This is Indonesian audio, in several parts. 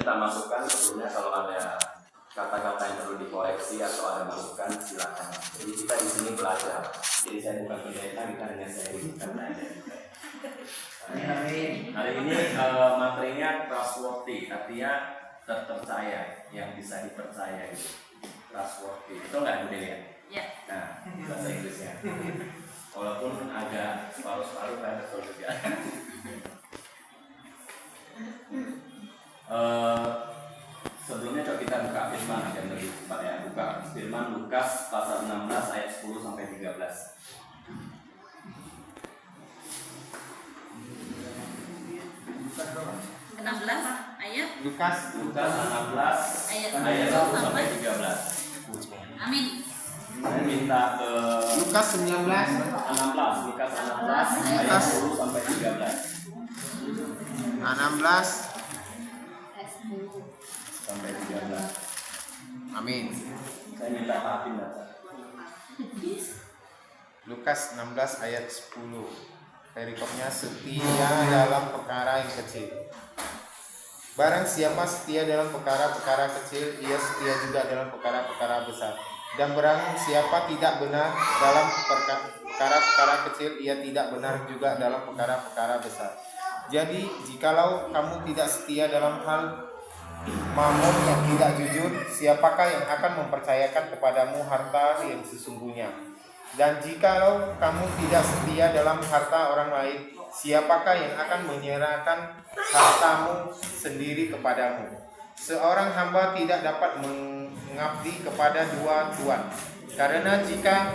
kita masukkan sebelumnya kalau ada kata-kata yang perlu dikoreksi atau ada masukan silakan. Jadi kita di sini belajar. Jadi saya bukan pendeta, kita hanya saya bukan belajar. Hari ini materinya trustworthy, artinya terpercaya, yang bisa dipercaya itu. Trustworthy. Itu enggak Bu ya? Ya. Nah, bahasa Inggrisnya. Walaupun agak separuh-separuh kan betul juga. Sebelumnya coba kita buka firman yang lebih cepat ya. Buka firman Lukas pasal 16 ayat 10 sampai 13. Ayat Lukas 16 ayat 1 sampai 13. Amin. Saya minta ke Lukas 19 Lukas 16 ayat 10 sampai 13. 16 Sampai 13. Amin. Saya minta maafin Bapak. Lukas 16 ayat 10. Perikopnya setia dalam perkara yang kecil. Barang siapa setia dalam perkara-perkara kecil, ia setia juga dalam perkara-perkara besar. Dan barang siapa tidak benar dalam perkara-perkara kecil, ia tidak benar juga dalam perkara-perkara besar. Jadi, jikalau kamu tidak setia dalam hal mamon yang tidak jujur, siapakah yang akan mempercayakan kepadamu harta yang sesungguhnya? Dan jikalau kamu tidak setia dalam harta orang lain, siapakah yang akan menyerahkan hartamu sendiri kepadamu? Seorang hamba tidak dapat mengabdi kepada dua tuan, karena jika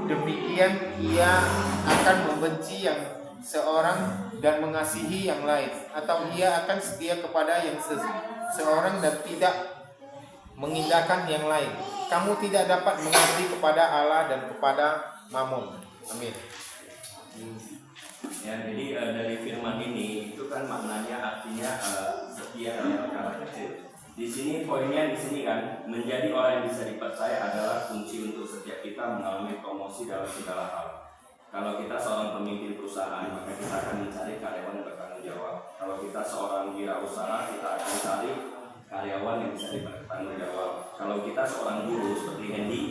demikian ia akan membenci yang seorang dan mengasihi yang lain, atau ia akan setia kepada yang seorang dan tidak mengindahkan yang lain. Kamu tidak dapat mengabdi kepada Allah dan kepada Mammon. Amin. Ya, jadi dari firman ini itu kan maknanya artinya setia dalam perkara kecil. Di sini poinnya di sini kan menjadi orang yang bisa dipercaya adalah kunci untuk setiap kita mengalami promosi dalam segala hal. Kalau kita seorang pemimpin perusahaan, maka kita akan mencari karyawan yang bertanggung jawab. Kalau kita seorang wirausaha, kita akan cari karyawan yang bisa bertanggung jawab. Kalau kita seorang guru seperti Hendy,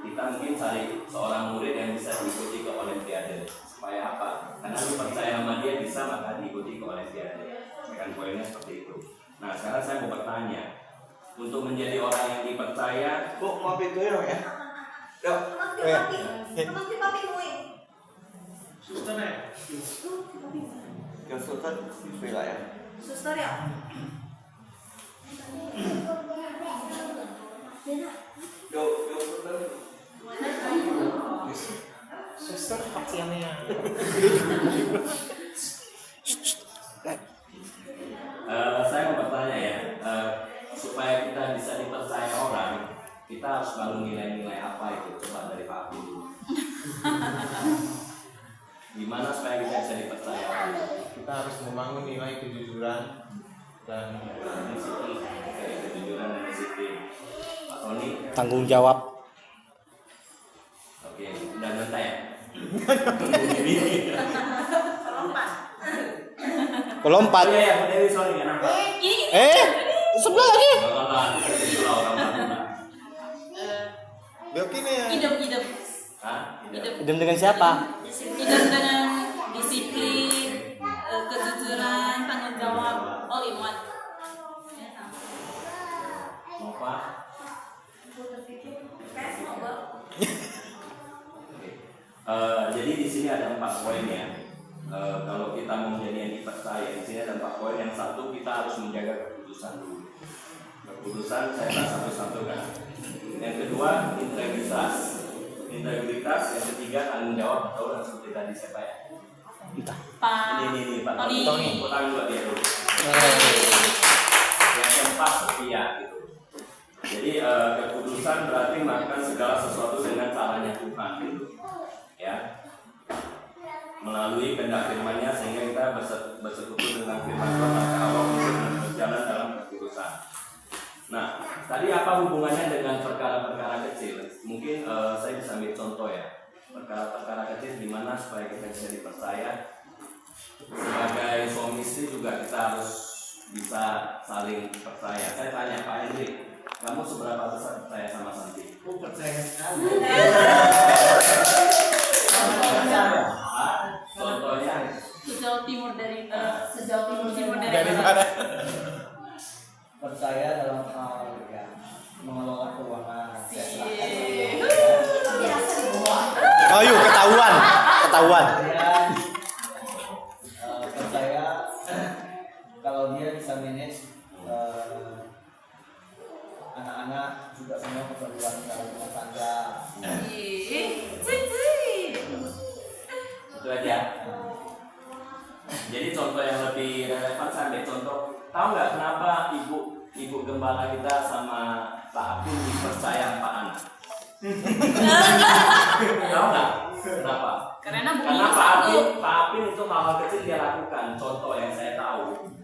kita mungkin cari seorang murid yang bisa diikuti ke Olimpiade. Supaya apa? Karena lu percaya sama dia bisa, maka diikuti ke Olimpiade. Kan poinnya seperti itu. Nah, sekarang saya mau bertanya, untuk menjadi orang yang dipercaya, kok mau pintu ya? Dok. Suster ya? Yang suster Villa ya? Suster ya? Dok suster. Suster vaksinnya. Saya mau bertanya ya, supaya kita bisa dipercaya orang, kita harus bangun nilai-nilai apa itu? Coba dari Pak Abdi dulu. Gimana supaya kita bisa dipercaya orang? Kita harus membangun nilai kejujuran dan disiplin. Kejujuran dan disiplin. Pak Tony? Tanggung jawab. Oke, udah nanti ya? Pelompat. Oh iya, Bu Dewi, sorry nggak nampak. Sebelah lagi. belok kini ya. Hidup. Hah? Hidup dengan siapa? Hidup dengan disiplin, kejujuran, tanggung jawab, all in one. Nova? Jadi di sini ada 4 poin ya. Kalau kita mau menjadi yang dipercaya, di sini ada 4 poin. Yang satu, kita harus menjaga keputusan dulu. Keputusan saya bahas satu-satu kan. Yang kedua, integritas. Yang ketiga, tanggung jawab. Tahu kan seperti tadi siapa ya? Entah. Pak Ini Pak Tony. Tepuk tangan buat dia dulu. Yang keempat, setia gitu. Jadi keputusan berarti melakukan segala sesuatu dengan caranya Tuhan gitu. Ya, melalui kehendak firman-Nya sehingga kita bersekutu dengan firman Tuhan, maka Allah berjalan dalam keputusan. Nah, tadi apa hubungannya dengan perkara-perkara kecil? Mungkin saya bisa ambil contoh ya. Perkara-perkara kecil di mana supaya kita bisa dipercaya. Sebagai suami istri juga kita harus bisa saling percaya. Saya tanya Pak Hendrik, kamu seberapa besar percaya sama Santi? Aku percaya sekali. Contohnya Sejauh timur dari timur dari Dari barat. mana? Percaya dalam hal ya mengelola keuangan. Sih. Ayo ketahuan. Ketahuan. Kemudian percaya kalau dia bisa manage anak-anak juga semua keperluan dalam rumah tangga. itu aja. Jadi contoh yang lebih relevan saya ambil contoh. Tahu nggak kenapa ibu gembala kita sama Pak Apin dipercaya 4 anak? Tahu nggak kenapa? Karena Karena bumi Pak satu. Apin itu hal-hal kecil dia lakukan. Contoh yang saya tahu,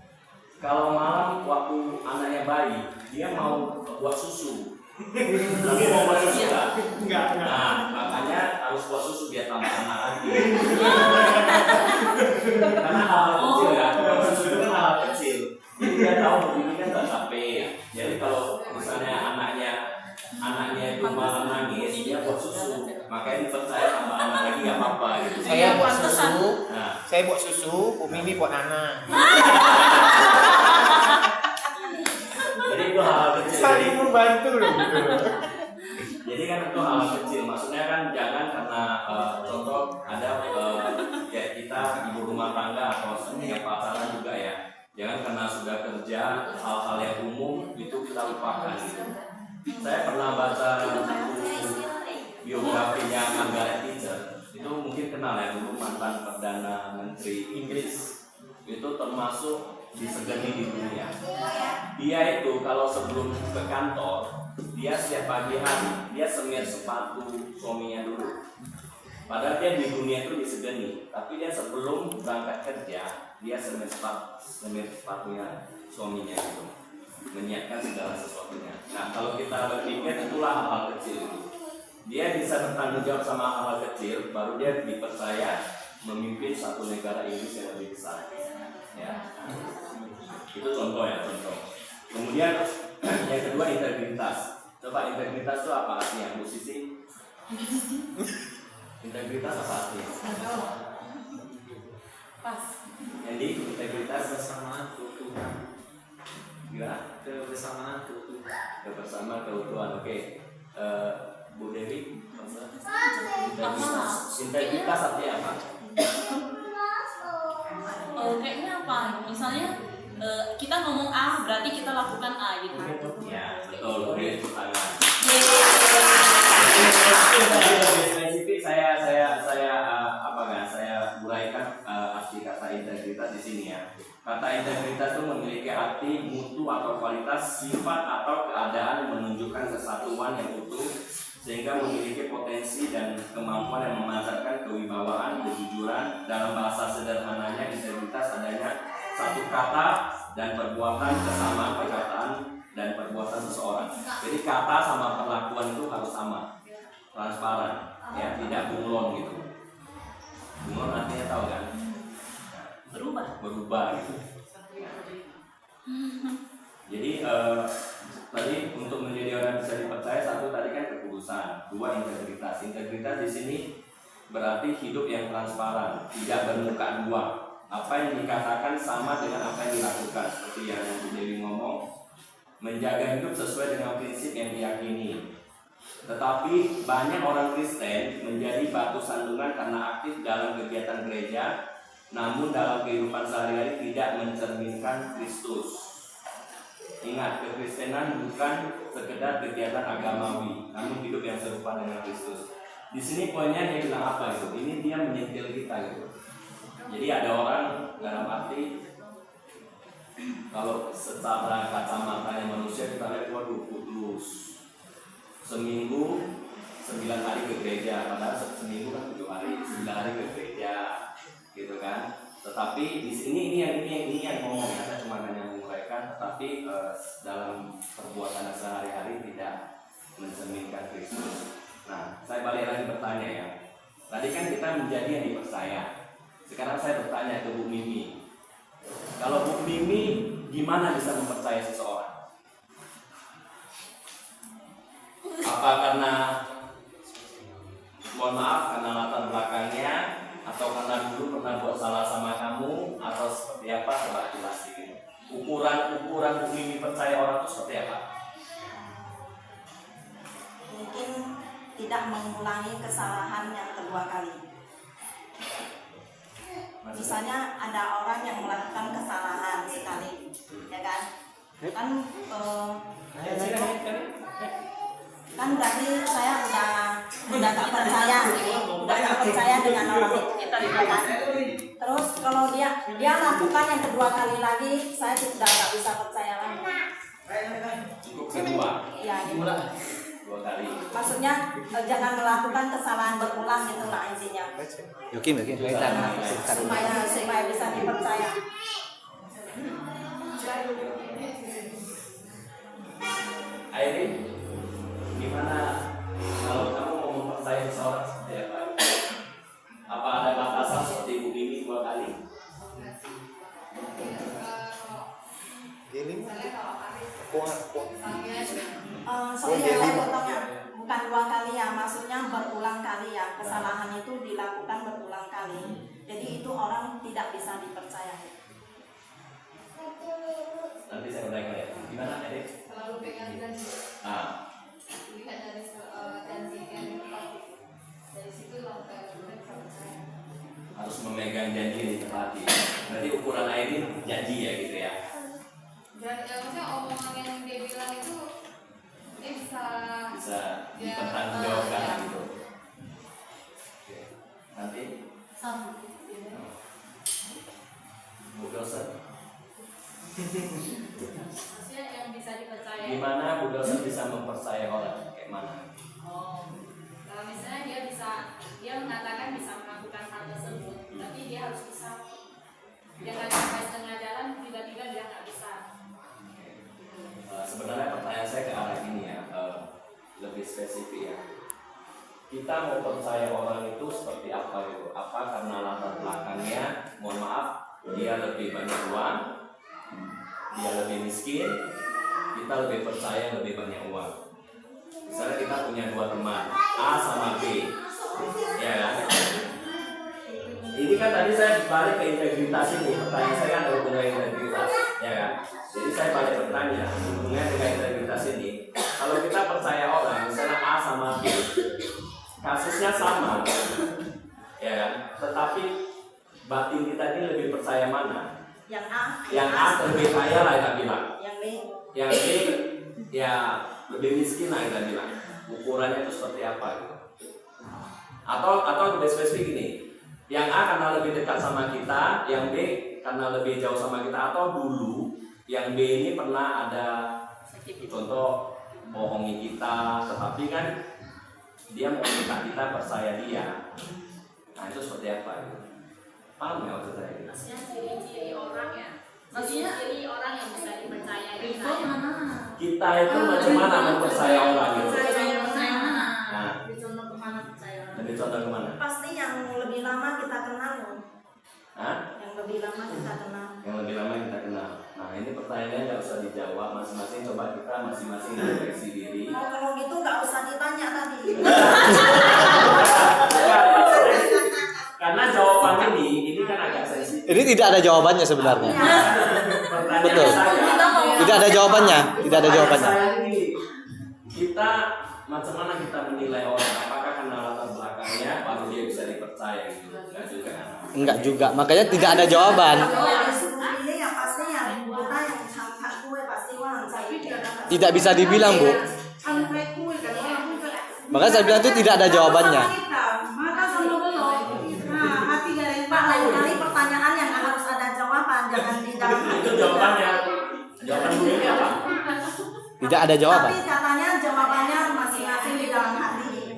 kalau malam waktu anaknya bayi, dia mau buat susu. Tapi mau buat susu nggak? Nah, makanya harus buat susu biar tambah anak lagi. Karena hal-hal kecil ya, buat susu itu kan hal kecil. Jadi dia tahu begini kan nggak capek. Jadi kalau misalnya anaknya itu malam nangis, dia buat susu. Makanya dipercaya tambah anak lagi nggak apa-apa gitu. Saya buat susu. Nah, Saya buat susu, Bu Mimi buat anak. jadi itu hal kecil. Saling membantu loh gitu. Jadi kan itu hal kecil. Maksudnya kan jangan karena contoh ada kayak kita ibu rumah tangga atau yang pacaran juga ya. Jangan karena sudah kerja hal-hal yang umum itu kita lupakan gitu. Saya pernah baca buku biografinya Margaret Thatcher. Itu mungkin kenal ya, dulu mantan Perdana Menteri Inggris. Itu termasuk disegani di dunia. Dia itu kalau sebelum ke kantor, dia setiap pagi hari dia semir sepatu suaminya dulu. Padahal dia di dunia itu disegani, tapi dia sebelum berangkat kerja dia semir sepatunya suaminya itu, menyiapkan segala sesuatunya. Nah kalau kita berpikir itulah hal-hal kecil itu. Dia bisa bertanggung jawab sama hal-hal kecil, baru dia dipercaya memimpin satu negara Inggris yang lebih besar. Ya, itu contoh ya, contoh. Kemudian yang kedua integritas. Coba integritas itu apa artinya, Bu Sisi? Integritas apa artinya? Pas. Jadi integritas Kebersamaan keutuhan. gimana? Kebersamaan keutuhan. Kebersamaan keutuhan. Oke. Bu Dewi, integritas artinya apa? Kayaknya apa? Misalnya kita ngomong A berarti kita lakukan A gitu. Ya, betul. Oke, tangan. Yeay. Lebih spesifik saya uraikan arti kata integritas di sini ya. Kata integritas itu memiliki arti mutu atau kualitas, sifat atau keadaan yang menunjukkan kesatuan yang utuh sehingga memiliki potensi dan kemampuan yang memancarkan kewibawaan, kejujuran. Dalam bahasa sederhananya, integritas adanya satu kata dan perbuatan, kesamaan perkataan dan perbuatan seseorang. Jadi kata sama perlakuan itu harus sama, transparan, ya, tidak bunglon gitu. Bunglon artinya tahu kan? Berubah gitu. Jadi tadi untuk menjadi orang bisa dipercaya, satu tadi kan ketulusan, dua integritas. Integritas di sini berarti hidup yang transparan, tidak bermuka dua. Apa yang dikatakan sama dengan apa yang dilakukan, seperti yang Bu Dewi ngomong, menjaga hidup sesuai dengan prinsip yang diyakini. Tetapi banyak orang Kristen menjadi batu sandungan karena aktif dalam kegiatan gereja, namun dalam kehidupan sehari-hari tidak mencerminkan Kristus. Ingat, kekristenan bukan sekedar kegiatan agamawi, namun hidup yang serupa dengan Kristus. Di sini poinnya dia bilang apa itu? Ini dia menyentil kita gitu. Jadi ada orang dalam arti kalau secara kacamatanya manusia kita lihat waduh putus. Seminggu 9 hari ke gereja, padahal seminggu kan 7 hari, 9 hari ke gereja, gitu kan. Tetapi di sini ini yang ngomong ya, saya cuma hanya menguraikan, tetapi dalam perbuatan sehari-hari tidak mencerminkan Kristus. Nah, saya balik lagi bertanya ya. Tadi kan kita menjadi yang dipercaya. Sekarang saya bertanya ke Bu Mimi. Kalau Bu Mimi gimana bisa mempercayai seseorang? Apa karena, mohon maaf, karena latar belakangnya, atau karena dulu pernah buat salah sama kamu, atau seperti apa? Coba jelasin gitu. Ukuran Bu Mimi percaya orang itu seperti apa? Mungkin tidak mengulangi kesalahan yang kedua kali. Misalnya ada orang yang melakukan kesalahan sekali, ya kan? Kan berarti saya udah tak percaya, dengan orang itu, ya kan? Terus kalau dia lakukan yang kedua kali lagi, saya sudah tak bisa percaya lagi. Cukup kedua, Ya, gitu. dua kali. Maksudnya jangan melakukan kesalahan berulang gitu lah intinya, Yokim. supaya bisa dipercaya. Airin, gimana kalau kamu mau mempercayai seseorang seperti apa? Apa ada batasan seperti Bu Mimi 2 kali? Jadi Soalnya saya potongnya bukan 2 kali ya, maksudnya berulang kali ya. Kesalahan itu dilakukan berulang kali. Jadi itu orang tidak bisa dipercaya. Nanti saya ulangi ya. Gimana Airin? Selalu pegang janji. Lihat dari janji yang ditepati. Dari situ kita bisa percaya. Harus memegang janji yang ditepati. Berarti ukuran Airin janji ya gitu ya. Dan maksudnya omongan yang dia bilang itu dia bisa dipertanggungjawabkan gitu. Oke. Nanti Bu Dosen, maksudnya yang bisa dipercaya. gimana Bu Dosen bisa mempercayai orang? Kayak mana? Kalau misalnya dia mengatakan bisa melakukan hal tersebut, tapi dia harus bisa. Jangan sampai setengah jalan tiba-tiba dia nggak bisa. Sebenarnya pertanyaan saya ke arah ini ya, lebih spesifik ya. Kita mau percaya orang itu seperti apa gitu? Apa karena latar belakangnya, mohon maaf, dia lebih banyak uang, dia lebih miskin, kita lebih percaya lebih banyak uang. Misalnya kita punya 2 teman, A sama B, ya kan? Ini kan tadi saya balik ke integritas ini, pertanyaan saya ada hubungan integritas, ya kan? Jadi saya balik bertanya, hubungannya dengan integritas ini, kalau kita percaya orang, misalnya A sama B, kasusnya sama, ya kan? Tetapi batin kita ini lebih percaya mana? Yang A lebih kaya lah kita bilang, yang B ya lebih miskin lah kita bilang. Ukurannya itu seperti apa gitu? Atau lebih spesifik ini, yang A karena lebih dekat sama kita, yang B karena lebih jauh sama kita, atau dulu yang B ini pernah ada contoh bohongi kita, tetapi kan dia mau minta kita percaya dia. Nah itu seperti apa gitu? Paham nggak maksud saya? Maksudnya ciri-ciri orang ya. Maksudnya ciri orang yang bisa dipercaya. Riko mana? Kita itu macam mana mempercaya orang gitu? Percaya mana? Nah, Dicontoh kemana percaya orang? lebih contoh kemana? Pasti yang lebih lama kita kenal loh. Hah? Yang lebih lama kita kenal. Yang lebih lama kita kenal. Nah ini pertanyaannya nggak usah dijawab masing-masing. Coba kita masing-masing refleksi diri. Kalau gitu nggak usah ditanya tadi. Karena jawaban ini kan agak sensitif. Ini tidak ada jawabannya sebenarnya. Pertanyaan Betul. saya, Tidak ada jawabannya. Tidak ada jawabannya. Saya ini, kita macam mana kita menilai orang? Apakah karena latar belakangnya baru dia bisa dipercaya gitu? Enggak juga. Enggak juga. Makanya tidak ada jawaban. Kalau yang disuruh pilih yang pasti yang kita yang angkat kue pasti orang saya. Tidak bisa dibilang, Bu. Makanya saya bilang itu tidak ada jawabannya. Pak, lain kali pertanyaan yang harus ada jawaban, jangan di dalam hati. Itu jawabannya. Jawaban Bu ini apa? Tidak ada jawaban. Tapi katanya jawabannya masing-masing di dalam hati.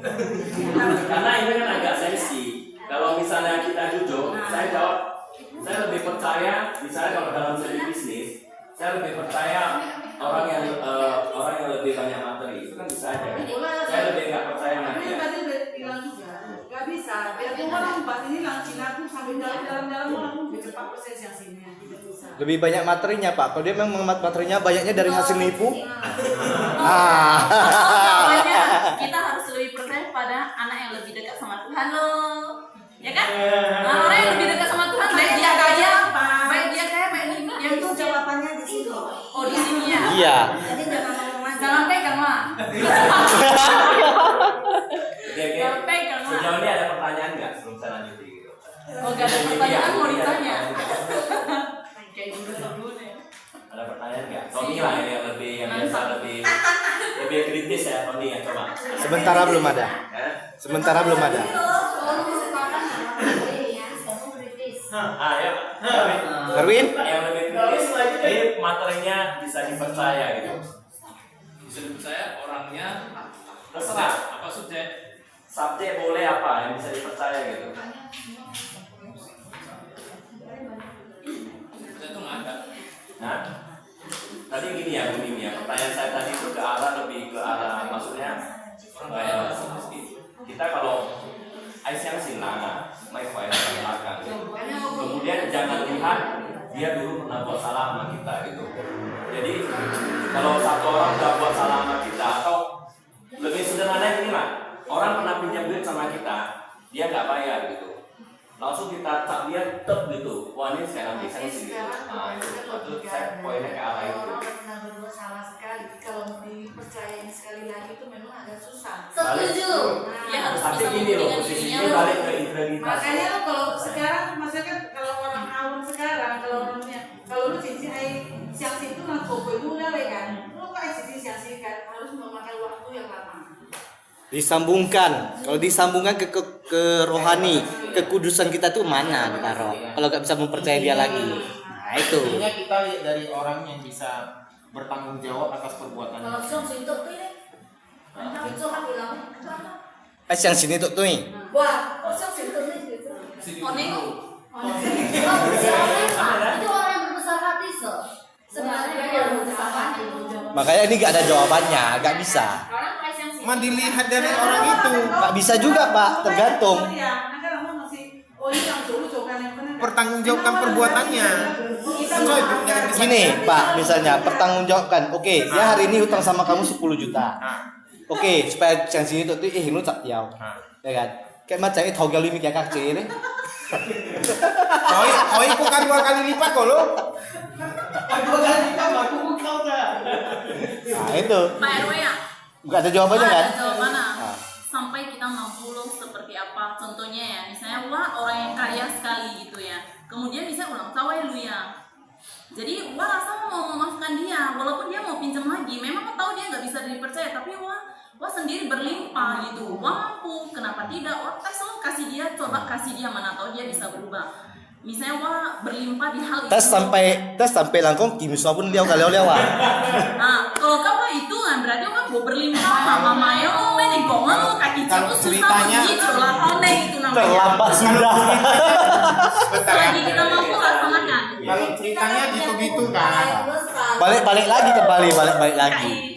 Karena ini kan agak sensi. Kalau misalnya kita jujur, saya jawab, saya lebih percaya, misalnya kalau dalam segi bisnis, saya lebih percaya orang yang lebih banyak materi. Itu kan bisa aja. Kan? Saya lebih nggak percaya sama dia. Tadi udah bilang juga, nggak bisa. Biar orang tempat ini langsung aku sambil jalan-jalan orang lebih cepat proses yang sini. Tidak bisa. Lebih banyak materinya Pak. Kalau dia memang materinya banyaknya dari hasil nipu. Ah. Makanya kita harus lebih percaya pada anak yang lebih dekat sama Tuhan loh. Ya kan? Nah, orang yang lebih dekat sama Tuhan, baik dia kaya, baik dia kaya, baik dia Itu miskin. jawabannya di situ. Oh, di sini ya. Iya. Jadi jangan ngomong aja. Jangan pegang, Mak. Oke. Jangan pegang, Mak. Sejauh ini ada pertanyaan nggak sebelum saya lanjutin gitu? Oh, gak ada pertanyaan mau ditanya. Kayak dulu deh. Ada pertanyaan nggak? Tony lah ini yang lebih yang biasa lebih kritis ya Tony ya coba. Sementara belum ada. Sementara belum ada. Ya, Erwin? yang lebih kritis, jadi materinya bisa dipercaya gitu. Bisa dipercaya orangnya Terserah, apa subjek? subjek boleh apa yang bisa dipercaya gitu. Saya tuh nggak ada. Nah, tadi gini ya Bu Mimi ya, pertanyaan saya tadi itu ke arah lebih ke arah maksudnya kita kalau Aisyah sinanga, mai file belakang. Kemudian jangan lihat dia dulu pernah buat salah sama kita gitu. Jadi kalau satu orang udah buat salah sama kita atau lebih sederhana ini lah, orang pernah pinjam duit sama kita, dia nggak bayar gitu. Langsung kita tak dia tetap gitu. Wah ini saya ambil saya sini. Nah itu saya poinnya ke arah itu. Orang pernah berbuat salah sekali. Kalau mau dipercayain sekali lagi itu memang agak susah. Setuju. Dia harus Tapi bisa gini loh, membuktikan posisinya dirinya. balik ke integritas. Makanya tuh kalau sekarang maksudnya kan kalau orang awam sekarang kalau orangnya kalau lu cincin siang itu nang koko itu udah kan. Lu kok cincin siang kan harus memakan waktu yang lama. Disambungkan. Kalau disambungkan ke rohani, kekudusan kita tuh mana ditaruh? Kalau nggak bisa mempercayai dia lagi. Nah itu. Intinya kita lihat dari orang yang bisa bertanggung jawab atas perbuatannya. Kalau siang situ tuh ini. Itu kan bilang. Yang sini tuh tuh. Wah, siang situ nih. Oneng. Itu orang yang berbesar hati so. Sebenarnya dia yang berbesar hati. Makanya ini nggak ada jawabannya, nggak bisa. Orang price yang Cuma dilihat dari orang itu. Nggak bisa juga Pak, tergantung. Pertanggungjawabkan perbuatannya. Gini Pak, misalnya pertanggungjawabkan. Oke, dia hari ini hutang sama kamu 10 juta. Oke, supaya yang sini tuh lu tak tiao. Ya kan? Kayak macam itu togel ini kayak kakek ini. Koi bukan 2 kali lipat kok lo. Nah itu. Pak RW ya. Nggak ada jawabannya kan? Ada jawabannya. Ah. Sampai kita mampu loh seperti apa. Contohnya ya, misalnya wah orang yang kaya sekali gitu ya. Kemudian bisa ulang tahun lu ya. Jadi wah rasa mau memaafkan dia, walaupun dia mau pinjam lagi. Memang tahu dia nggak bisa dipercaya, tapi wah sendiri berlimpah gitu. Wah mampu, kenapa tidak? Wah selalu kasih dia, coba kasih dia, mana tahu dia bisa berubah. Misalnya wah berlimpah di hal Tes sampai langkong kimi pun dia kali lewat. Nah, kalau kamu itu kan berarti kan mau berlimpah sama Mayo, ini gongan kaki Kalau itu susah ceritanya begitu lah, aneh itu namanya. Terlambat sudah. Selagi kita mampu laksanakan. Kalau ceritanya gitu-gitu kan. Balik lagi kembali, balik lagi.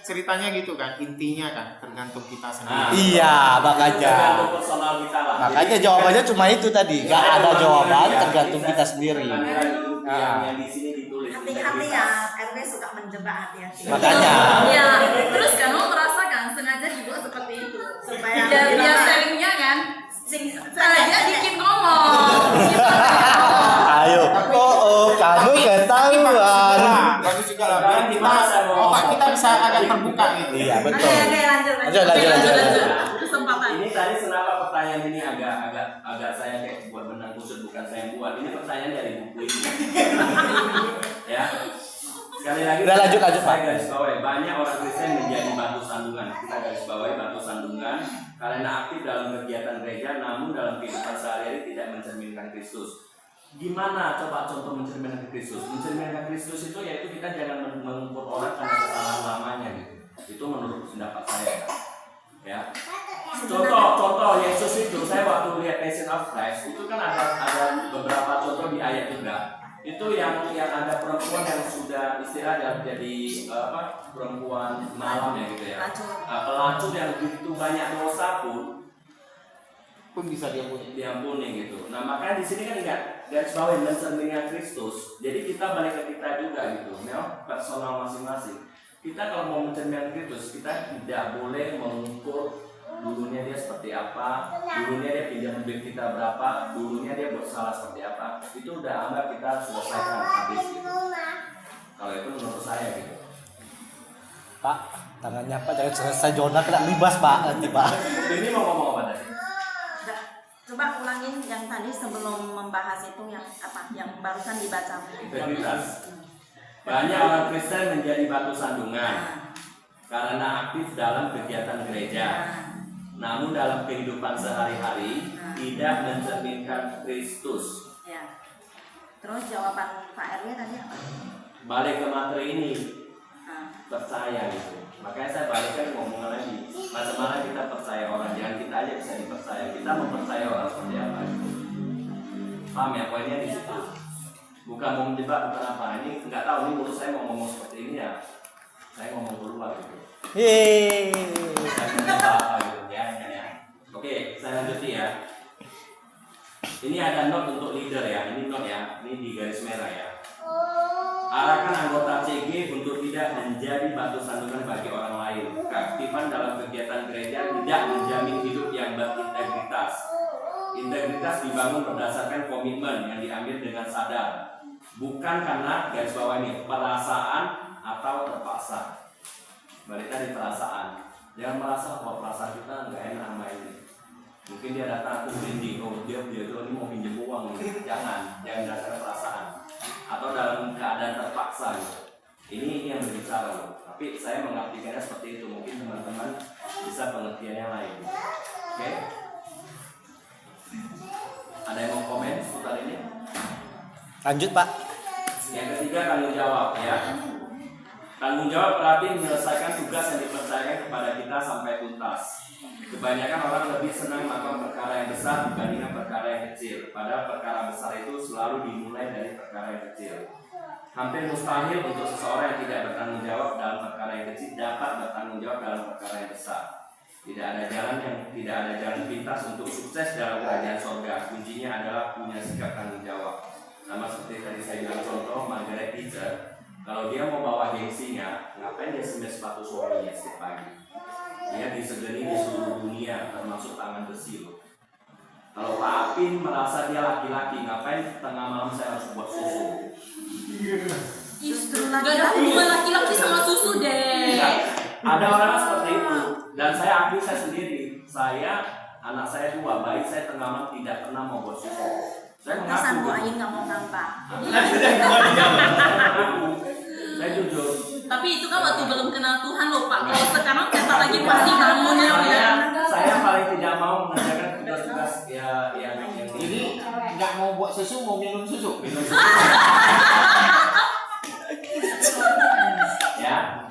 Ceritanya gitu kan. Intinya kan tergantung kita sendiri. Iya, makanya. Tergantung personal kita lah. Makanya jawabannya cuma itu tadi. Nggak ada jawaban, tergantung kita sendiri. Yang di sini ditulis. Hati-hati ya, RW suka menjebak hati-hati. Makanya. Ya, terus kan lo merasakan sengaja dibuat seperti itu Supaya dia sharingnya kan, dia dikit ngomong. Ayo, kamu ketahuan. Bagus juga lah. Biar kita otak kita bisa agak terbuka gitu. Iya betul. Lanjut. Lanjut. Kesempatan. Ini tadi kenapa pertanyaan ini agak saya kayak buat benang kusut, bukan saya buat. Ini pertanyaan dari buku ini. Ya. Sekali lagi Udah, lanjut, saya Pak. garis bawahi banyak orang Kristen menjadi batu sandungan. Kita garis bawahi batu sandungan karena aktif dalam kegiatan gereja, namun dalam kehidupan sehari-hari tidak mencerminkan Kristus. Gimana coba contoh mencerminkan Kristus? Mencerminkan Kristus itu yaitu kita jangan mengukur orang karena kesalahan lamanya gitu. Itu menurut pendapat saya. Ya. Contoh Yesus itu, saya waktu lihat Passion of Christ itu kan ada beberapa contoh di ayat juga. Itu yang ada perempuan yang sudah istilahnya jadi perempuan malam ya gitu ya. Pelacur yang begitu banyak dosa pun bisa diampuni gitu. Nah makanya di sini kan ingat garis bawahi mencerminkan Kristus. Jadi kita balik ke kita juga gitu, personal masing-masing. Kita kalau mau mencerminkan Kristus, kita tidak boleh mengukur dulunya dia seperti apa, dulunya dia pinjam duit kita berapa, dulunya dia buat salah seperti apa. Itu udah anggap kita selesaikan habis gitu. Kalau itu menurut saya gitu. Pak, tangannya Pak jangan selesai zona kena libas Pak nanti Pak. Ini mau ngomong apa tadi? Coba ulangin yang tadi sebelum membahas itu yang apa? Yang barusan dibaca. Integritas. Banyak orang Kristen menjadi batu sandungan karena aktif dalam kegiatan gereja. Namun dalam kehidupan sehari-hari tidak mencerminkan Kristus. Ya. Terus jawaban Pak RW tadi apa? Balik ke materi ini, percaya gitu. Makanya saya balikkan ngomong lagi. Macam-mana kita percaya orang, jangan kita aja bisa dipercaya. Kita mempercaya orang seperti apa gitu. Paham ya poinnya di situ. Bukan mau menjebak, bukan apa. Ini nggak tahu nih menurut saya mau ngomong seperti ini ya. Saya ngomong keluar gitu. Yeay. Apa gitu ya. Oke, saya lanjutin ya. Ini ada note untuk leader ya. Ini note ya. Ini di garis merah ya. Arahkan anggota CG untuk tidak menjadi batu sandungan bagi orang lain. Keaktifan dalam kegiatan gereja tidak menjamin hidup yang berintegritas. Integritas dibangun berdasarkan komitmen yang diambil dengan sadar, bukan karena garis bawah ini perasaan atau terpaksa. Balik tadi perasaan. Jangan merasa bahwa perasaan kita nggak enak sama ini. Mungkin dia datang aku merinding, oh dia ini mau pinjam uang nih. Jangan dasarkan perasaan atau dalam keadaan terpaksa gitu. Ini yang berbicara loh. Tapi saya mengartikannya seperti itu. Mungkin teman-teman bisa pengertiannya lain. Oke? Ada yang mau komen seputar ini? Lanjut Pak. Yang ketiga tanggung jawab ya. Tanggung jawab berarti menyelesaikan tugas yang dipercayakan kepada kita sampai tuntas. Kebanyakan orang lebih senang melakukan perkara yang besar dibandingkan perkara yang kecil. Padahal perkara besar itu selalu dimulai dari perkara yang kecil. Hampir mustahil untuk seseorang yang tidak bertanggung jawab dalam perkara yang kecil dapat bertanggung jawab dalam perkara yang besar. Tidak ada jalan pintas untuk sukses dalam kerajaan sorga. Kuncinya adalah punya sikap tanggung jawab. Sama seperti tadi saya bilang contoh Margaret Thatcher. Kalau dia mau bawa gengsinya, ngapain dia semir sepatu suaminya setiap pagi? Dia disegani di seluruh dunia, termasuk tangan besi loh. Kalau Pak Apin merasa dia laki-laki, ngapain tengah malam saya harus buat susu? Justru Gak ada hubungan laki-laki sama susu deh. Enggak. Ada orang seperti itu. Dan saya akui saya sendiri. Anak saya 2, baik saya tengah malam tidak pernah mau buat susu. Saya Kesan Bu mengaku. Ain nggak mau tambah. Saya jujur. Tapi itu kan waktu belum kenal Tuhan loh Pak. Kalau sekarang kita lagi pasti kamunya ya. Saya paling tidak mau mengerjakan tugas-tugas yang Ini nggak mau buat susu, mau minum susu. minum susu. Ya.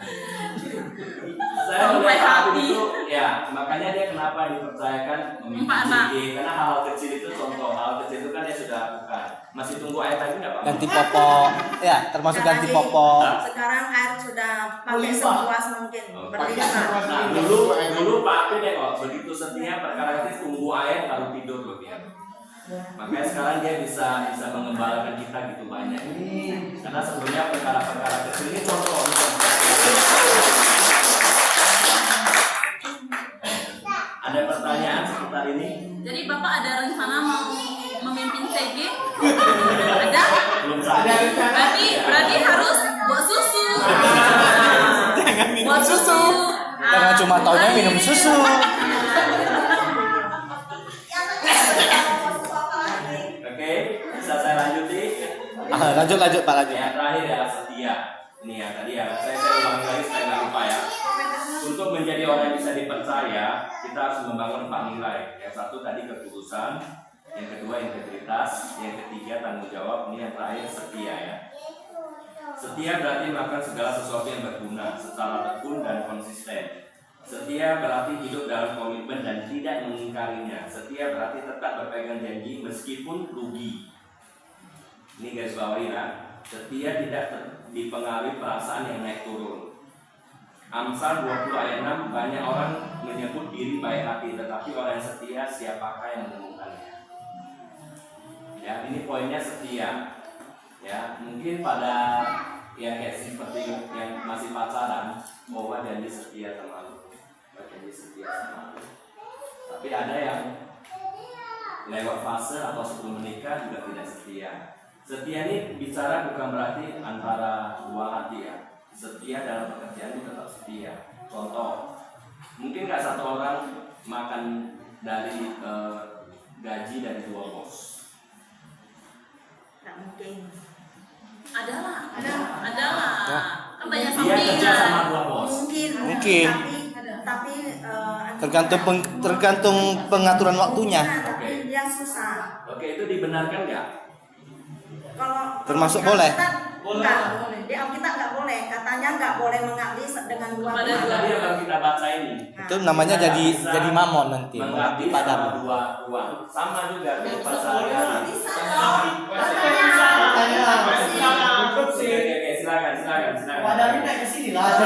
Saya Sampai melihat hati. itu ya, makanya dia kenapa dipercayakan memimpin 4 anak. CG, karena hal kecil itu contoh, hal kecil itu kan dia sudah lakukan. Masih tunggu ayat lagi nggak Pak? Ganti popok. Ya, termasuk ganti popok. Sekarang air sudah pakai sepuas mungkin berlimpah. Nah, dulu Pak Apin ya kok begitu setia perkara itu tunggu ayat baru tidur loh dia. Makanya sekarang dia bisa mengembalakan kita gitu banyak. Karena sebelumnya perkara-perkara kecil ini contoh. Ada pertanyaan seputar ini? Jadi Bapak ada rencana mau memimpin CG? Ada? Belum sampai. Berarti harus buat susu. Buat susu. Karena cuma taunya minum susu. Oke, bisa saya lanjutin? Lanjut Pak lanjut. Yang terakhir ya setia. Ini ya tadi ya, saya ulangi lagi supaya nggak lupa ya. Untuk menjadi orang yang bisa dipercaya, kita harus membangun 4 nilai. Yang satu tadi ketulusan, yang kedua integritas, yang ketiga tanggung jawab, ini yang terakhir setia ya. Setia berarti melakukan segala sesuatu yang berguna secara tekun dan konsisten. Setia berarti hidup dalam komitmen dan tidak mengingkarinya. Setia berarti tetap berpegang janji meskipun rugi. Ini garis bawahi ya. Setia tidak dipengaruhi perasaan yang naik turun. Amsal 20 ayat 6, banyak orang menyebut diri baik hati, tetapi orang yang setia siapakah yang menemukannya? Ya, ini poinnya setia. Ya, mungkin pada ya kayak seperti yang masih pacaran, mau janji setia sama lu, janji setia sama lu. Tapi ada yang lewat fase atau sebelum menikah juga tidak setia. Setia ini bicara bukan berarti antara dua hati ya. Setia dalam pekerjaan itu tetap setia. Contoh, mungkin nggak satu orang makan dari gaji dari dua bos. Nggak mungkin. Adalah. Ya. Kan banyak Dia kerja sama sampingan. dua bos. Mungkin. Tapi Tergantung pengaturan waktunya. tapi dia susah. Oke, itu dibenarkan nggak? Kalau Termasuk di boleh? Alkitab, enggak. Di Alkitab nggak boleh. Katanya nggak boleh mengabdi dengan dua Kepada orang. Tadi yang kita baca ini. Itu namanya jadi mamon nanti. Mengabdi Padam. sama dua uang. Sama juga kayak pacaran. Bisa dong. Oke, silakan. Wadahnya naik ke sini lah.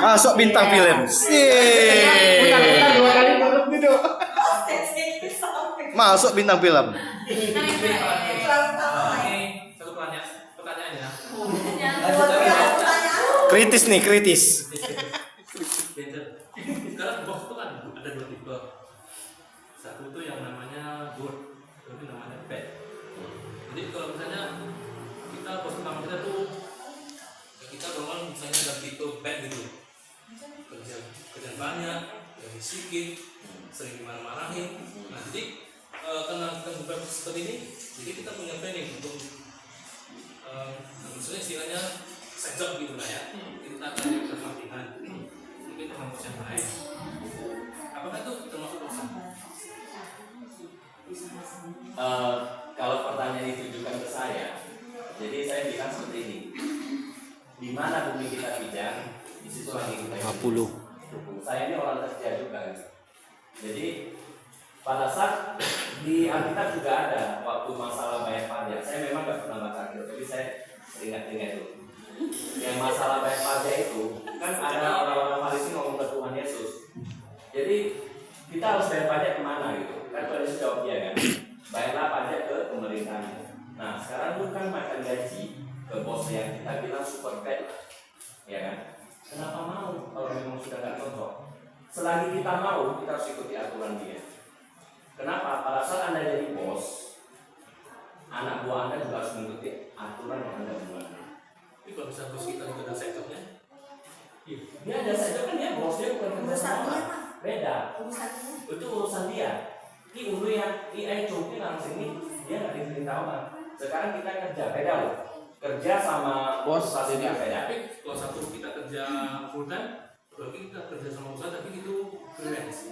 Masuk bintang film. Dua kali belum duduk. Masuk bintang film. Ini satu pertanyaan ya. Kritis nih, kritis. Sekarang bos itu kan ada dua tipe. Satu itu yang namanya good, tapi namanya bad. Jadi kalau misalnya kita bos utama kita tuh kita normal misalnya ada tipe bad gitu. Kerjaan banyak, gaji sedikit, sering dimarah-marahin. Nah jadi karena kita bukan seperti ini, jadi kita punya planning untuk misalnya istilahnya set job gitu lah ya. Kita akan ada sampingan, mungkin dengan bos yang lain. Apakah itu termasuk dosa? Kalau pertanyaan itu ditujukan ke saya, jadi saya bilang seperti ini. Di mana bumi kita pijak, di situ lagi kita hidup. 50. Saya ini orang kerja juga. Jadi pada saat di Alkitab juga ada waktu masalah bayar pajak. Saya memang nggak pernah baca Alkitab, tapi saya ingat-ingat itu. Yang masalah bayar pajak itu kan ada orang-orang Farisi ngomong ke Tuhan Yesus. Jadi kita harus bayar pajak kemana gitu? Kan Tuhan Yesus jawab dia kan, bayarlah pajak ke pemerintahan. Nah sekarang lu kan makan gaji ke bos yang kita bilang super bad, ya kan? Kenapa mau kalau memang sudah nggak cocok? Selagi kita mau, kita harus ikuti aturan dia. Kenapa? Pada saat Anda jadi bos, anak buah Anda juga harus mengikuti aturan yang Anda buat. Tapi kalau misalnya bos kita itu ada set jobnya, Dia ada saja kan dia bos, dia bukan kerja Urusan sama. dia, Pak. Beda. Urusannya. Itu urusan dia. Ini ulu yang coba langsung ini dia nggak diperintah orang. Sekarang kita kerja beda loh. Kerja sama bos pasti beda. tapi kalau satu kita kerja full time, lagi kita kerja sama usaha tapi itu freelance.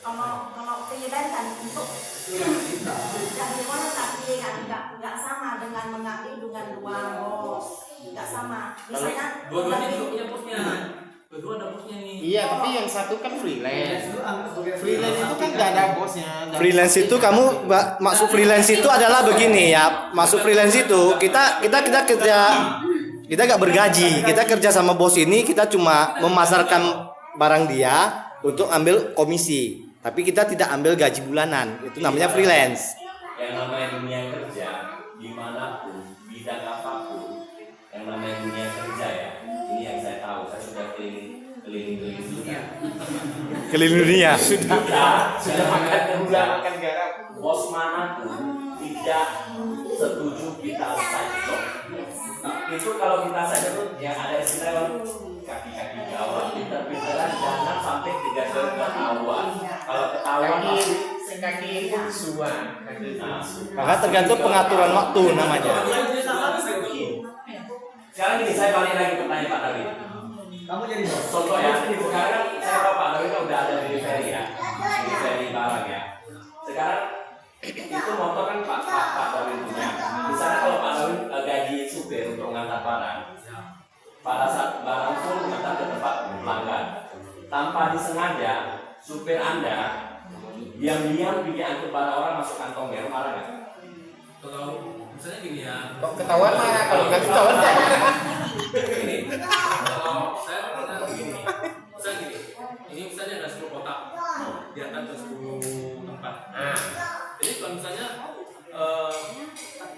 Kalau freelance kan untuk jadi boleh tapi kan nggak sama dengan mengabdi dengan dua bos, nggak sama. Misalnya Dua-duanya juga punya bosnya. Kedua ada bosnya nih. Iya, tapi yang satu kan freelance. Freelance itu kan nggak ada bosnya. Freelance itu kamu masuk freelance itu adalah begini ya. Masuk freelance itu kita kerja, kita nggak bergaji. Kita kerja sama bos ini, kita cuma memasarkan barang dia untuk ambil komisi. Tapi kita tidak ambil gaji bulanan. Itu namanya freelance. Yang namanya dunia kerja dimanapun, bidang apapun, yang namanya dunia kerja ya. Ini yang saya tahu. Saya sudah keliling dunia. Keliling dunia. Sudah makan makan garam. bos manapun tidak setuju kita side job. Itu kalau kita side job yang ada istilah kaki-kaki gawat, pinter-pinteran jangan sampai 3 jam ketahuan. Kalau ketahuan pasti Kaki suan. Maka tergantung pengaturan waktu namanya. sekarang gini, saya balik lagi pertanyaan Pak Darwin. Kamu jadi bos. Contoh ya, sekarang saya tahu Pak Darwin kan udah ada di ferry ya, di ferry barang ya. Sekarang itu motor kan Pak Darwin punya. Misalnya kalau Pak Darwin gaji supir untuk mengantar barang, pada saat barang full mengantar ke tempat pelanggan, tanpa disengaja supir Anda diam-diam bikin angkut barang orang masuk kantongnya, marah nggak? Kalau misalnya gini ya. Kok ketahuan marah, kalau nggak ketahuan nggak marah. Gini, kalau saya pernah gini, misalnya gini, ini misalnya ada 10 kotak, dia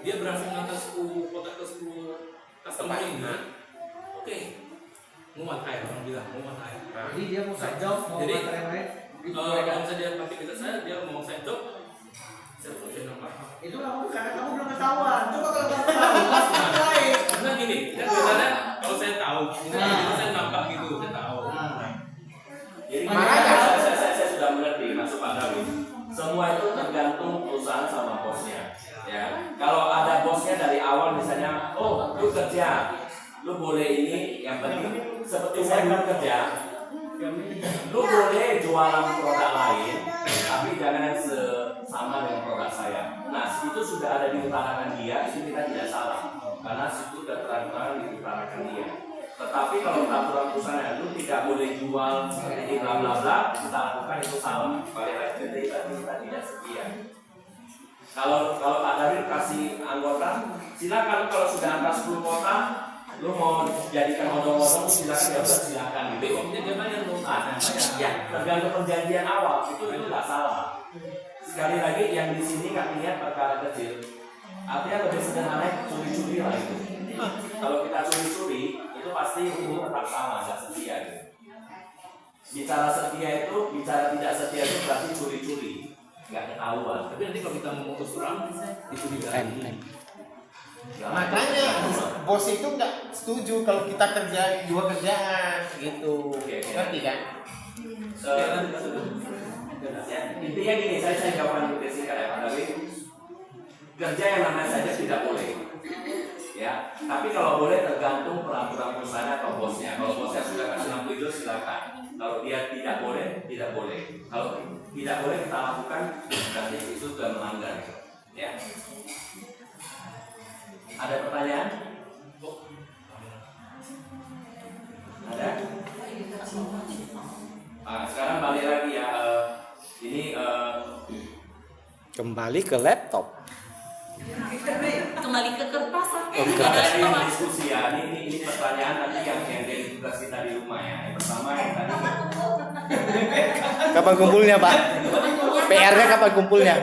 dia berhasil mengantar 10 kotak ke 10 customer ini, oke, muat air, orang bilang muat air. Jadi dia mau side job, mau Jadi, antar yang lain. kalau misalnya dia pakai kita saya, dia mau side job, saya punya nomor. Itu kamu karena kamu belum ketahuan. Coba kalau kamu tahu, pasti yang lain. Karena gini, kan biasanya kalau saya tahu, misalnya saya nampak gitu, saya tahu. Jadi Makanya. saya sudah mengerti maksud Pak Dawi. Semua itu tergantung perusahaan sama bosnya. Ya, kalau ada bosnya dari awal misalnya, oh lu kerja, lu boleh ini, yang penting seperti saya dulu kerja, lu boleh jualan produk lain, tapi jangan yang sama dengan produk saya. Nah, itu sudah ada diutarakan dia, itu kita tidak salah, karena situ sudah terang-terangan diutarakan dia. Tetapi kalau peraturan perusahaan lu tidak boleh jual ini bla bla bla, kita lakukan itu salah. Balik lagi kita tidak setia. Kalau Pak David kasih anggota, silakan. Kalau sudah angka 10 kota, lu mau jadikan odong-odong, silakan, ya udah silakan gitu. Dia bayar lu. Ya, tergantung perjanjian awal itu nggak salah. Sekali lagi yang di sini kami lihat perkara kecil, artinya lebih sederhana curi-curi lah itu. Kalau kita curi-curi itu pasti itu tetap sama, nggak setia gitu. Bicara setia itu, bicara tidak setia itu berarti curi-curi, nggak ketahuan. Tapi nanti kalau kita memutus perang, itu diganti. Makanya bos itu nggak setuju kalau kita kerja dua kerjaan gitu. Ngerti kan? Ya, intinya gini, saya jawaban lebih singkat ya Pak Dawi. Kerja yang namanya saja tidak boleh. Ya, tapi kalau boleh tergantung peraturan perusahaan atau bosnya. Kalau bosnya sudah kasih lampu hijau silakan. Kalau dia tidak boleh, tidak boleh. Kalau tidak boleh kita lakukan, berarti itu sudah melanggar. Ya. Ada pertanyaan? Ada? Sekarang balik lagi ya. Ini Kembali ke laptop. Kembali ke kertas. ini diskusi ya. Ini pertanyaan nanti yang jadi tugas kita di rumah ya. Yang pertama yang tadi. Kapan kumpulnya, Pak? PR-nya kapan kumpulnya?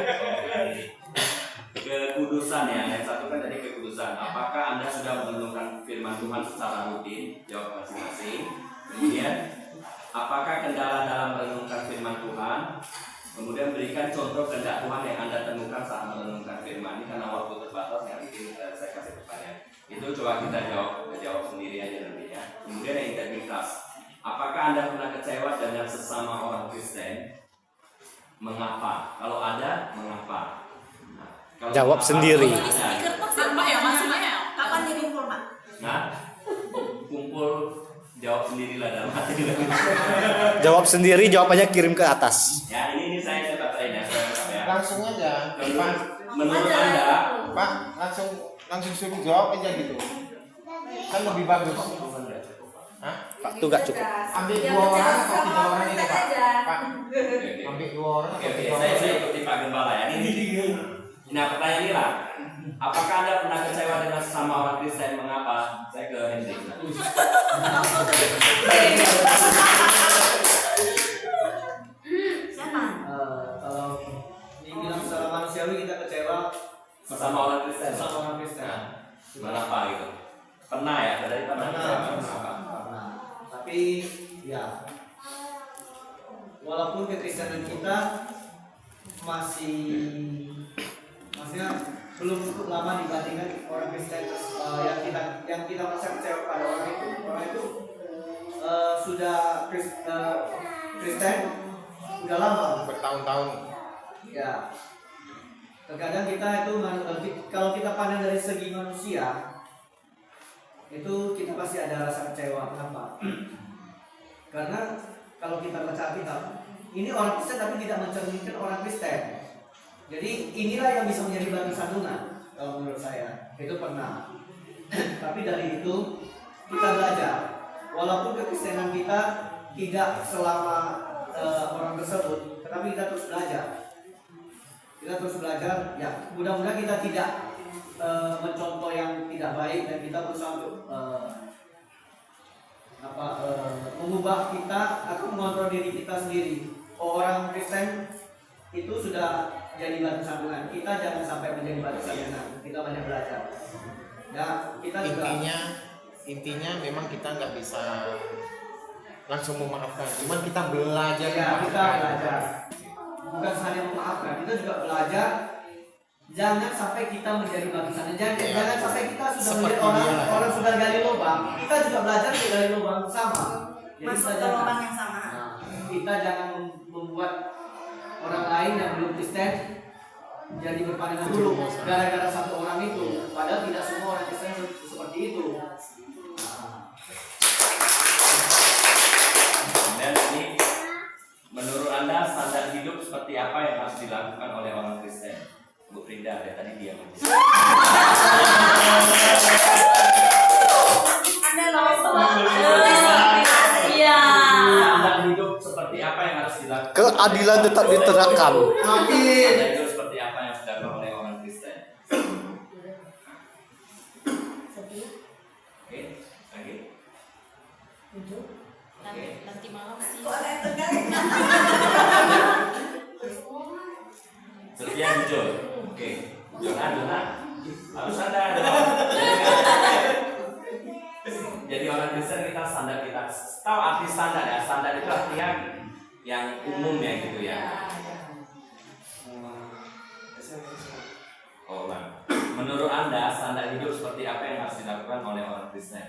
Kekudusan ya. Yang satu kan tadi kekudusan. Apakah Anda sudah merenungkan firman Tuhan secara rutin? Jawab masing-masing. Kemudian, apakah kendala dalam merenungkan firman Tuhan? Kemudian berikan contoh kehendak Tuhan yang Anda temukan saat merenungkan firman ini, karena waktu terbatas yang bikin saya kasih pertanyaan. Itu coba kita jawab sendiri aja nanti ya. Kemudian yang integritas. Apakah Anda pernah kecewa dengan sesama orang Kristen? Mengapa? Kalau ada, mengapa? Nah, kalau Jawab mengapa, sendiri. kalau ada, Di kertas ya Pak ya, maksudnya ya. Kapan dikumpul, Pak? nah, kumpul jawab sendirilah dalam hati. Jawab sendiri, jawabannya kirim ke atas. Ya ini saya baterai ya. Langsung aja, Pak. Menurut Anda, Pak, langsung suruh jawab aja gitu. Kan lebih bagus. Hah? Pak, itu gak cukup. Ambil 2 orang atau 3 orang ini, Pak? Pak, Oke. ambil 2 orang atau 3 orang? Saya ikuti Pak Gembala ya. Nah pertanyaan ini lah, apakah Anda pernah kecewa dengan sesama orang Kristen? Mengapa? Saya ke Hendrik. Siapa? Kalau dibilang secara manusiawi kita kecewa Sesama orang Kristen. sama orang Kristen. Nah, mengapa gitu? Pernah ya? Dari pernah. Mengapa? Nah, tapi ya walaupun kekristenan kita maksudnya belum lama dibandingkan orang Kristen yang kita merasa kecewa pada orang itu sudah Kristen udah lama Bertahun-tahun. ya. Terkadang kita itu kalau kita pandang dari segi manusia itu kita pasti ada rasa kecewa. Kenapa? Karena kalau kita baca Alkitab, ini orang Kristen tapi tidak mencerminkan orang Kristen. Jadi inilah yang bisa menjadi batu sandungan kalau menurut saya. Itu pernah. Tapi dari itu kita belajar. Walaupun kekristenan kita tidak selama orang tersebut, tetapi kita terus belajar. Kita terus belajar. Ya, mudah-mudahan kita tidak mencontoh yang tidak baik dan kita berusaha untuk mengubah kita atau mengontrol diri kita sendiri. Orang Kristen itu sudah jadi batu sandungan. Kita jangan sampai menjadi batu sandungan. Kita banyak belajar. Ya, kita juga intinya memang kita nggak bisa langsung memaafkan, cuman kita belajar. ya, kita belajar. Bukan hanya memaafkan, kita juga belajar. Jangan sampai kita menjadi batu sandungan. Jangan sampai kita sudah menjadi orang sudah gali lubang. Kita juga belajar untuk gali lubang sama. Jadi Masuk kita ke jangan- lubang yang sama. kita jangan membuat orang lain yang belum Kristen jadi berpandangan buruk gara-gara satu orang itu, padahal tidak semua orang Kristen seperti itu. Dan ini menurut Anda standar hidup seperti apa yang harus dilakukan oleh orang Kristen? Bu Frida, dari tadi diam. Anda lolos. Iya. Standar hidup seperti apa yang harus dilakukan? Keadilan tetap diterapkan. Standar hidup seperti apa yang harus dilakukan oleh orang Kristen? Oke, lagi. Nanti malam sih. Setia jujur. Oke. Jona. Harus ada. Jadi orang Kristen kita standar kita tahu arti standar ya. Standar itu artinya yang umumnya gitu ya. Oh, Bang. Menurut Anda standar hidup seperti apa yang harus dilakukan oleh orang Kristen?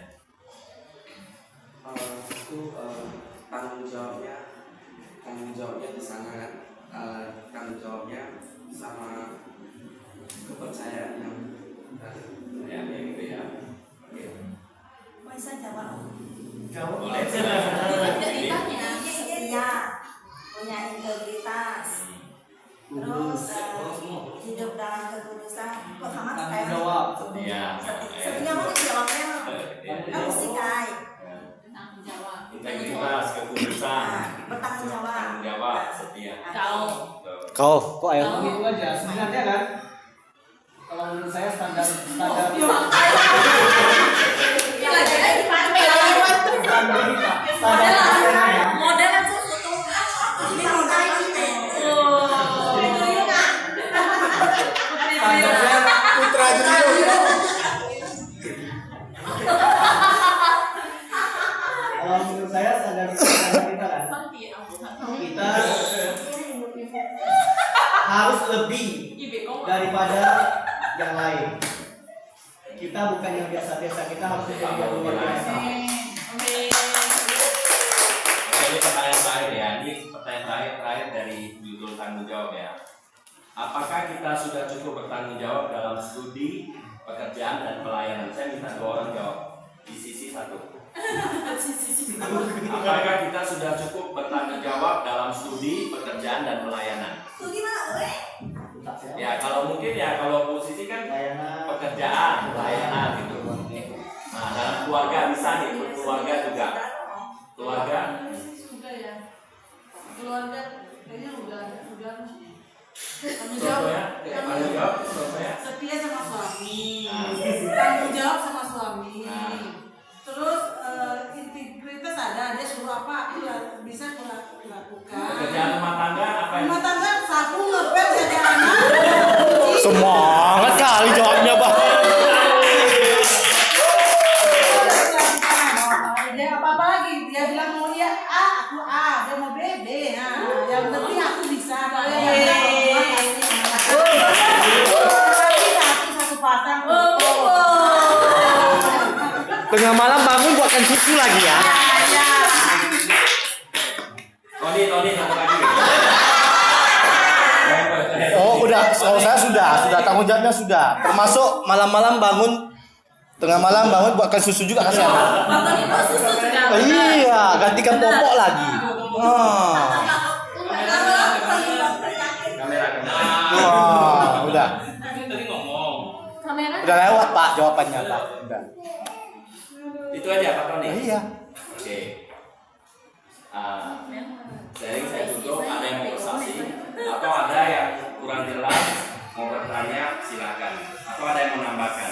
Tanggung jawabnya di sana kan, tanggung jawabnya sama kepercayaan yang Ya, gitu ya. Oke. Bisa jawab. Boleh. Integritasnya. Iya, punya integritas. Terus hidup dalam kekudusan. Kok sama Tanggung kayak jawab. Iya. setia mau dijawabnya. Kamu sih kai. Tanggung jawab. Integritas, kekudusan, Bertanggung jawab. tanggung jawab, setia. Kau, kok ayo? Begitu aja sebenarnya kan. Kalau menurut saya standar standar kita Model yang sesuatu. Ini modal kita. Putra Jero. kalau menurut saya standar kita kan kita harus lebih daripada yang lain. Kita bukan yang biasa-biasa, kita harus menjadi yang luar biasa. Jadi pertanyaan terakhir ya, ini pertanyaan terakhir dari judul tanggung jawab ya. Apakah kita sudah cukup bertanggung jawab dalam studi, pekerjaan dan pelayanan? Saya minta 2 orang jawab di sisi satu. Apakah kita sudah cukup bertanggung jawab dalam studi, pekerjaan dan pelayanan? Studi mana, weh? Ya kalau mungkin ya kalau posisi kan pekerjaan, pelayanan gitu. Nah dalam keluarga bisa nih, keluarga juga. Keluarga. Sudah ya. Keluarga kayaknya udah tanggung Contohnya, jawab. tanggung jawab, contohnya. Setia sama suami. Nah. Tanggung jawab sama suami. Nah. Terus integritas ada, dia suruh apa aku bisa lakukan. Pekerjaan rumah tangga apa yang? Rumah tangga sapu ngepel jaga anak. Semangat kali jawabnya, Pak. Dia apa lagi? Dia bilang mau dia A, aku A, dia mau B, B. Nah, yang penting aku bisa. Kalau yang hati satu patang. Tengah malam bangun buatkan susu lagi ya. Tony satu lagi. Oh udah, kalau saya sudah tanggung jawabnya sudah. Termasuk malam-malam bangun, tengah malam bangun buatkan susu juga kasih anak. Nonton itu susu juga. Iya, gantikan popok lagi. Kamera. Udah. Tadi ngomong. Kamera. Udah lewat Pak jawabannya Pak. Udah. Itu aja Pak Tony. Iya. Oke. Sharing saya tutup. Ada yang mau bersaksi atau ada yang kurang jelas mau bertanya silakan. Atau ada yang mau menambahkan.